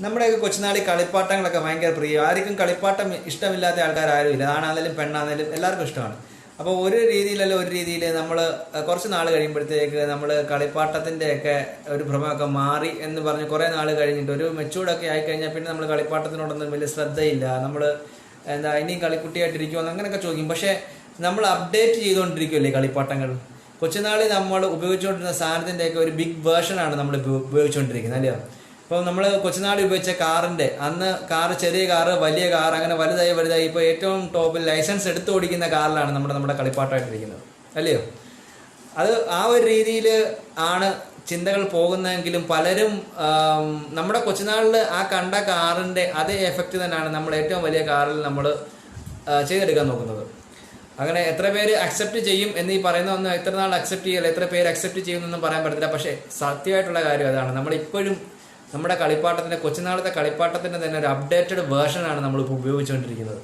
നമ്മുടെയൊക്കെ കൊച്ചുനാളിൽ കളിപ്പാട്ടങ്ങളൊക്കെ ഭയങ്കര പ്രിയം. ആർക്കും കളിപ്പാട്ടം ഇഷ്ടമില്ലാത്ത ആൾക്കാർ ആരുമില്ല. ആണാണെങ്കിലും പെണ്ണാണെങ്കിലും എല്ലാവർക്കും ഇഷ്ടമാണ്. അപ്പോൾ ഒരു രീതിയിലല്ല ഒരു രീതിയിൽ നമ്മൾ കുറച്ച് നാൾ കഴിയുമ്പോഴത്തേക്ക് നമ്മൾ കളിപ്പാട്ടത്തിൻ്റെയൊക്കെ ഒരു ഭ്രമമൊക്കെ മാറി എന്ന് പറഞ്ഞ് കുറേ നാൾ കഴിഞ്ഞിട്ട് ഒരു മെച്ചൂർഡൊക്കെ ആയിക്കഴിഞ്ഞാൽ പിന്നെ നമ്മൾ കളിപ്പാട്ടത്തിനോടൊന്നും വലിയ ശ്രദ്ധയില്ല. നമ്മൾ എന്താ ഇനിയും കളിക്കുട്ടിയായിട്ടിരിക്കുമെന്ന് അങ്ങനെയൊക്കെ ചോദിക്കും. പക്ഷേ നമ്മൾ അപ്ഡേറ്റ് ചെയ്തുകൊണ്ടിരിക്കുമല്ലേ കളിപ്പാട്ടങ്ങൾ. കൊച്ചുനാളിൽ നമ്മൾ ഉപയോഗിച്ചുകൊണ്ടിരുന്ന സാധനത്തിൻ്റെയൊക്കെ ഒരു ബിഗ് വേർഷനാണ് നമ്മൾ ഉപയോഗിച്ചുകൊണ്ടിരിക്കുന്നത്, അല്ലയോ? ഇപ്പോൾ നമ്മൾ കൊച്ചുനാളിൽ ഉപയോഗിച്ച കാറിൻ്റെ അന്ന് ചെറിയ കാറ്, വലിയ കാർ, അങ്ങനെ വലുതായി ഇപ്പോൾ ഏറ്റവും ടോപ്പിൽ ലൈസൻസ് എടുത്ത് ഓടിക്കുന്ന കാറിലാണ് നമ്മുടെ കളിപ്പാട്ടമായിട്ടിരിക്കുന്നത്, അല്ലയോ? അത് ആ ഒരു രീതിയിൽ ആണ് ചിന്തകൾ പോകുന്നതെങ്കിലും പലരും നമ്മുടെ കൊച്ചുനാളിൽ ആ കണ്ട കാറിൻ്റെ അതേ എഫക്റ്റ് തന്നെയാണ് നമ്മൾ ഏറ്റവും വലിയ കാറിൽ നമ്മൾ ചെയ്തെടുക്കാൻ നോക്കുന്നത്. അങ്ങനെ എത്ര പേര് അക്സെപ്റ്റ് ചെയ്യും എന്ന് ഈ പറയുന്ന ഒന്നും എത്ര നാൾ അക്സെപ്റ്റ് ചെയ്യില്ല, എത്ര പേര് അക്സെപ്റ്റ് ചെയ്യുമെന്നൊന്നും പറയാൻ പറ്റത്തില്ല. പക്ഷേ സത്യമായിട്ടുള്ള കാര്യം അതാണ്. നമ്മളിപ്പോഴും നമ്മുടെ കളിപ്പാട്ടത്തിൻ്റെ കൊച്ചുനാളത്തെ കളിപ്പാട്ടത്തിൻ്റെ തന്നെ ഒരു അപ്ഡേറ്റഡ് വേർഷനാണ് നമ്മളിപ്പോൾ ഉപയോഗിച്ചുകൊണ്ടിരിക്കുന്നത്.